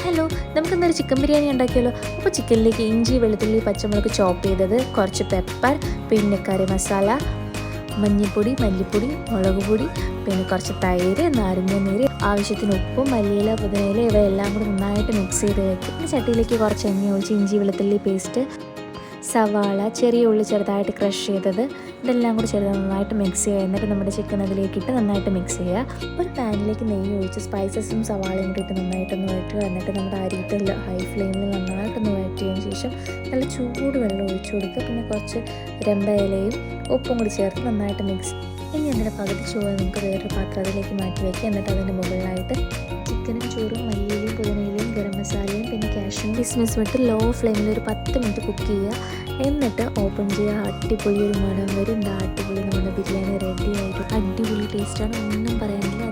Hello, നമുക്കിന്നൊരു chicken biryani ഉണ്ടാക്കിയാലോ. അപ്പോൾ ചിക്കനിലേക്ക് ഇഞ്ചി, വെളുത്തുള്ളി, പച്ചമുളക് ചോപ്പ് ചെയ്തത്, കുറച്ച് പെപ്പർ, പിന്നെ കറി മസാല, മഞ്ഞൾപ്പൊടി, മല്ലിപ്പൊടി, മുളക് പൊടി, പിന്നെ കുറച്ച് തൈര്, നാരങ്ങ നീര്, ആവശ്യത്തിന് ഉപ്പും, മല്ലിയില, പുതിനയില ഇവയെല്ലാം കൂടി നന്നായിട്ട് മിക്സ് ചെയ്ത് വയ്ക്കും. പിന്നെ ചട്ടിയിലേക്ക് കുറച്ച് എണ്ണ ഒഴിച്ച് ഇഞ്ചി വെളുത്തുള്ളി പേസ്റ്റ്, സവാള, ചെറിയ ഉള്ളി ചെറുതായിട്ട് ക്രഷ് ചെയ്തത്, ഇതെല്ലാം കൂടി ചെറുത് നന്നായിട്ട് മിക്സ് ചെയ്യുക. എന്നിട്ട് നമ്മുടെ ചിക്കൻ അതിലേക്കിട്ട് നന്നായിട്ട് മിക്സ് ചെയ്യുക. ഒരു പാനിലേക്ക് നെയ്യ് ഒഴിച്ച് സ്പൈസസും സവാളയും കൂടി ഇട്ട് നന്നായിട്ടൊന്ന് വഴറ്റുക. എന്നിട്ട് നമ്മുടെ അരിയിട്ട് ഹൈ ഫ്ലെയിമിൽ നന്നായിട്ടൊന്ന് വഴറ്റിയതിന് ശേഷം നല്ല ചൂട് വെള്ളം ഒഴിച്ചു കൊടുക്കുക. പിന്നെ കുറച്ച് രണ്ട ഇലയും ഉപ്പും കൂടി ചേർത്ത് നന്നായിട്ട് മിക്സ്. ഇനി അതിൻ്റെ പകുതി ചോറ് നമുക്ക് വേറൊരു പാത്രത്തിലേക്ക് മാറ്റി വയ്ക്കുക. എന്നിട്ട് അതിൻ്റെ മുകളിലായിട്ട് ചിക്കനും ചോറും മല്ലിയിലയും പുതിനയിലയും ഗരം മസാലയും പിന്നെ കാഷ്യൂം കിസ്മിസും ഇട്ട് ലോ ഫ്ലെയിമിൽ ഒരു 10 മിനിറ്റ് കുക്ക് ചെയ്യുക. എന്നിട്ട് ഓപ്പൺ ചെയ്യുക. അടിപൊളി ഒരു മണം വരും. അടിപൊളി നമ്മുടെ ബിരിയാണി റെഡി ആയിട്ട് അടിപൊളി ടേസ്റ്റാണ്, ഒന്നും പറയാനില്ല.